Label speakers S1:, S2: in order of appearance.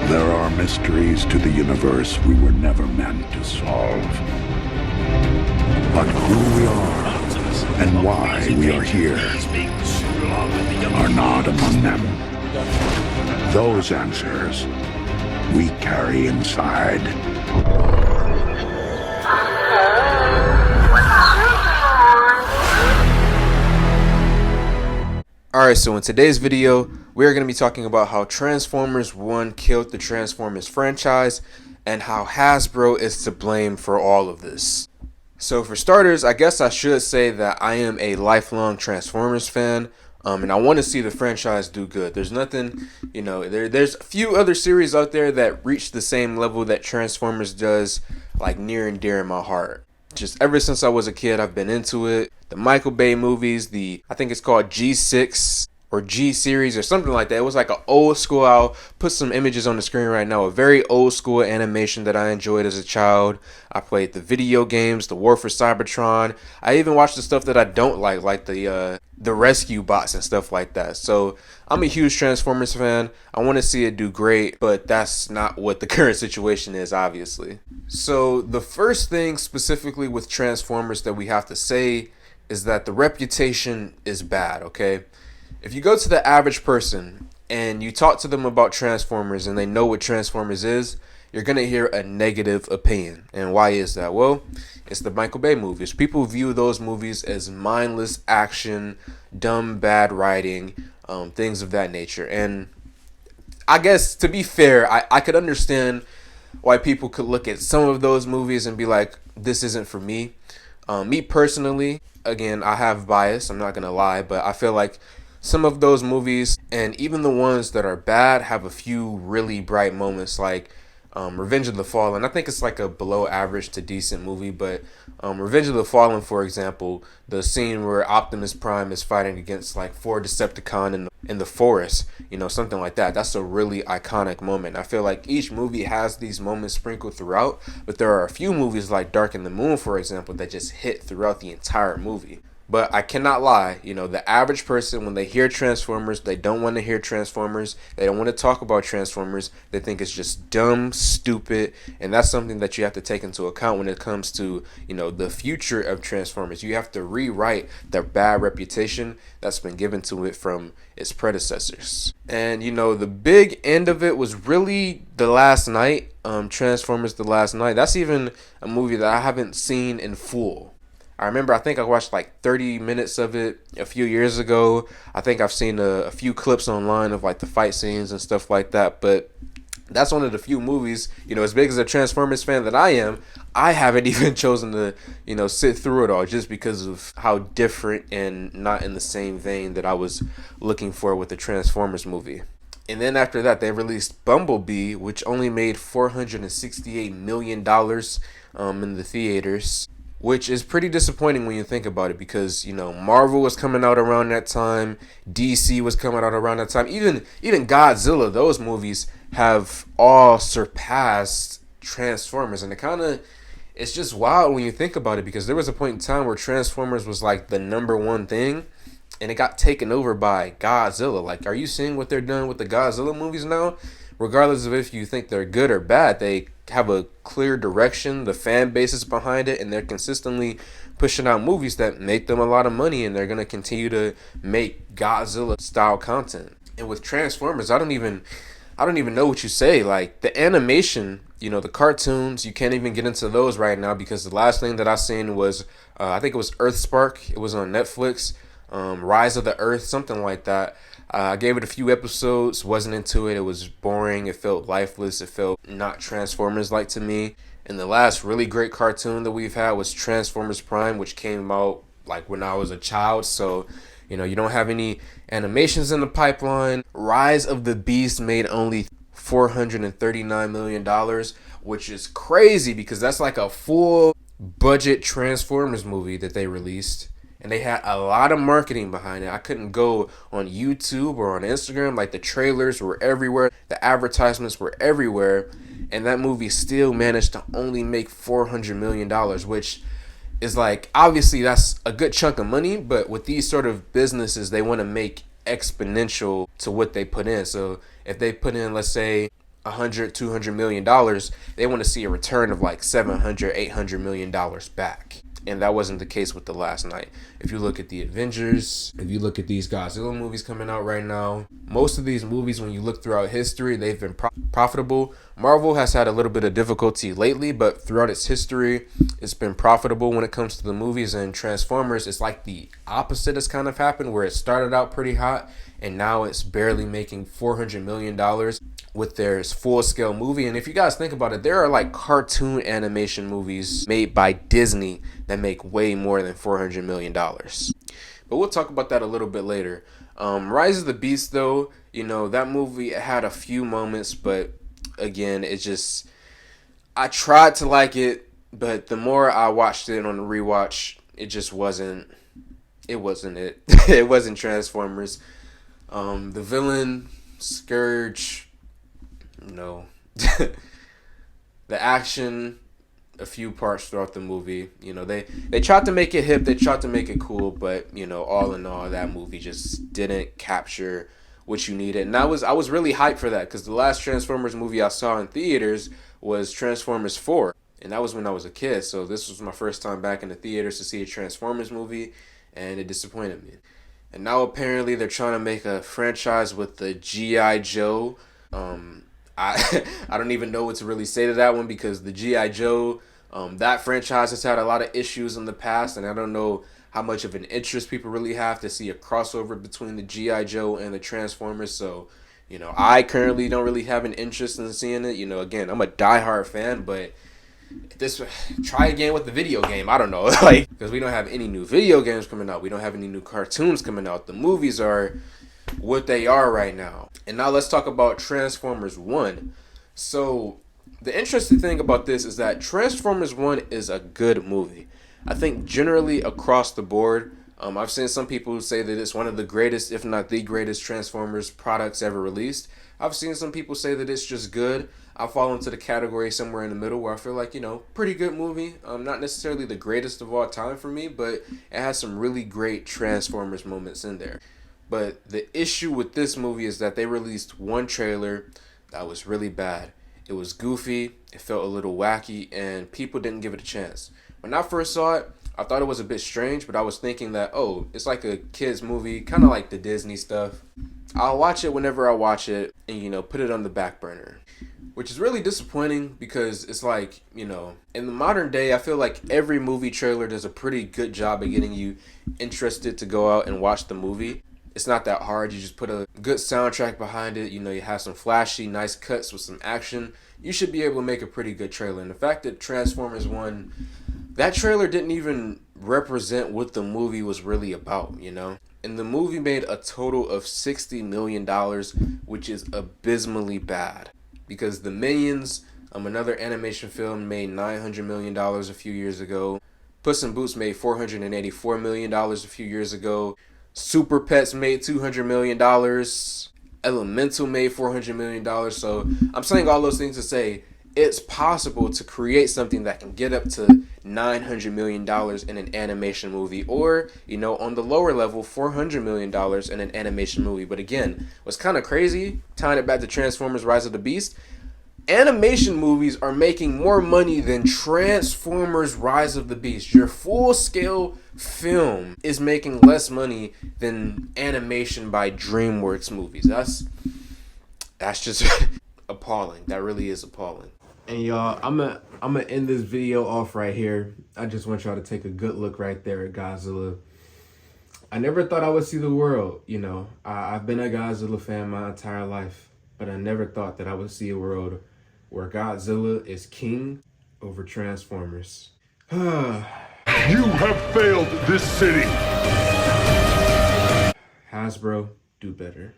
S1: There are mysteries to the universe we were never meant to solve. But who we are and why we are here are not among them. Those answers we carry inside.
S2: Alright, so in today's video, we're going to be talking about how Transformers 1 killed the Transformers franchise and how Hasbro is to blame for all of this. So for starters, I guess I should say that I am a lifelong Transformers fan, and I want to see the franchise do good. There's nothing, there's a few other series out there that reach the same level that Transformers does, like near and dear in my heart. Just ever since I was a kid, I've been into it. The Michael Bay movies, I think it's called G6 or G series or something like that. It was like an old school, I'll put some images on the screen right now, a very old school animation that I enjoyed as a child. I played the video games, the War for Cybertron. I even watched the stuff that I don't like the rescue bots and stuff like that. So I'm a huge Transformers fan. I want to see it do great, but that's not what the current situation is, obviously. So the first thing specifically with Transformers that we have to say is that the reputation is bad, okay? If you go to the average person and you talk to them about Transformers and they know what Transformers is, you're going to hear a negative opinion. And why is that? Well, it's the Michael Bay movies. People view those movies as mindless action, dumb, bad writing, things of that nature. And I guess, to be fair, I could understand why people could look at some of those movies and be like, this isn't for me. Me personally, again, I have bias, I'm not going to lie, but I feel like some of those movies, and even the ones that are bad, have a few really bright moments, like Revenge of the Fallen. I think it's like a below average to decent movie, but Revenge of the Fallen, for example, the scene where Optimus Prime is fighting against like 4 Decepticons in the forest, something like that. That's a really iconic moment. I feel like each movie has these moments sprinkled throughout, but there are a few movies like Dark in the Moon, for example, that just hit throughout the entire movie. But I cannot lie, the average person, when they hear Transformers, they don't want to hear Transformers. They don't want to talk about Transformers. They think it's just dumb, stupid, and that's something that you have to take into account when it comes to, the future of Transformers. You have to rewrite the bad reputation that's been given to it from its predecessors. And, the big end of it was really The Last Night, Transformers The Last Night. That's even a movie that I haven't seen in full. I think I watched like 30 minutes of it a few years ago. I think I've seen a few clips online of like the fight scenes and stuff like that. But that's one of the few movies, as big as a Transformers fan that I am, I haven't even chosen to, sit through it all just because of how different and not in the same vein that I was looking for with the Transformers movie. And then after that, they released Bumblebee, which only made $468 million in the theaters. Which is pretty disappointing when you think about it because, Marvel was coming out around that time. DC was coming out around that time. Even Godzilla, those movies have all surpassed Transformers. And it's just wild when you think about it because there was a point in time where Transformers was like the number one thing. And it got taken over by Godzilla. Like, are you seeing what they're doing with the Godzilla movies now? Regardless of if you think they're good or bad, they have a clear direction, the fan base is behind it, and they're consistently pushing out movies that make them a lot of money, and they're going to continue to make Godzilla style content. And with Transformers, I don't even know what you say. Like the animation, the cartoons, you can't even get into those right now because the last thing that I seen was I think it was Earthspark. It was on Netflix. Rise of the Earth, something like that. I gave it a few episodes, wasn't into it. It was boring. It felt lifeless. It felt not Transformers-like to me. And the last really great cartoon that we've had was Transformers Prime, which came out like when I was a child. So, you don't have any animations in the pipeline. Rise of the Beast made only $439 million, which is crazy because that's like a full budget Transformers movie that they released. And they had a lot of marketing behind it. I couldn't go on YouTube or on Instagram. Like the trailers were everywhere. The advertisements were everywhere. And that movie still managed to only make $400 million, which is like, obviously that's a good chunk of money. But with these sort of businesses, they want to make exponential to what they put in. So if they put in, let's say, $100-200 million, they want to see a return of like $700-800 million back. And that wasn't the case with The Last Knight. If you look at the Avengers, if you look at these Godzilla movies coming out right now, most of these movies, when you look throughout history, they've been profitable. Marvel has had a little bit of difficulty lately, but throughout its history, it's been profitable when it comes to the movies. And Transformers, it's like the opposite has kind of happened, where it started out pretty hot and now it's barely making $400 million with their full-scale movie. And if you guys think about it, there are like cartoon animation movies made by Disney that make way more than $400 million. But we'll talk about that a little bit later. Rise of the Beast, though, you know, that movie had a few moments, but again, it just, I tried to like it, but the more I watched it on the rewatch, it just wasn't it. It wasn't Transformers. The villain, Scourge, no. The action, a few parts throughout the movie, you know, they tried to make it hip, they tried to make it cool, but, you know, all in all, that movie just didn't capture what you needed. And I was really hyped for that, because the last Transformers movie I saw in theaters was Transformers 4, and that was when I was a kid. So this was my first time back in the theaters to see a Transformers movie, and it disappointed me. And now apparently they're trying to make a franchise with the G.I. Joe. I don't even know what to really say to that one, because the G.I. Joe, that franchise has had a lot of issues in the past, and I don't know how much of an interest people really have to see a crossover between the G.I. Joe and the Transformers. So, you know, I currently don't really have an interest in seeing it. You know, again, I'm a diehard fan, but try again with the video game. I don't know, like, because we don't have any new video games coming out. We don't have any new cartoons coming out. The movies are what they are right now. And now let's talk about Transformers 1. So the interesting thing about this is that Transformers 1 is a good movie. I think generally across the board, I've seen some people who say that it's one of the greatest, if not the greatest, Transformers products ever released. I've seen some people say that it's just good. I fall into the category somewhere in the middle, where I feel like, you know, pretty good movie. Not necessarily the greatest of all time for me, but it has some really great Transformers moments in there. But the issue with this movie is that they released one trailer that was really bad. It was goofy, it felt a little wacky, and people didn't give it a chance. When I first saw it, I thought it was a bit strange, but I was thinking that, oh, it's like a kid's movie, kind of like the Disney stuff. I'll watch it whenever I watch it and, you know, put it on the back burner. Which is really disappointing, because it's like, you know, in the modern day, I feel like every movie trailer does a pretty good job of getting you interested to go out and watch the movie. It's not that hard. You just put a good soundtrack behind it. You know, you have some flashy, nice cuts with some action. You should be able to make a pretty good trailer. And the fact that Transformers 1, that trailer didn't even represent what the movie was really about, you know? And the movie made a total of $60 million, which is abysmally bad. Because the Minions, another animation film, made $900 million a few years ago. Puss in Boots made $484 million a few years ago. Super Pets made $200 million. Elemental made $400 million. So I'm saying all those things to say it's possible to create something that can get up to $900 million in an animation movie, or, you know, on the lower level, $400 million in an animation movie. But again, what's kind of crazy, tying it back to Transformers Rise of the Beast, animation movies are making more money than Transformers Rise of the Beast. Your full-scale film is making less money than animation by DreamWorks movies. That's just appalling. That really is appalling. And y'all, I'm gonna end this video off right here. I just want y'all to take a good look right there at Godzilla. I never thought I would see the world, you know. I've been a Godzilla fan my entire life, but I never thought that I would see a world where Godzilla is king over Transformers.
S1: You have failed this city.
S2: Hasbro, do better.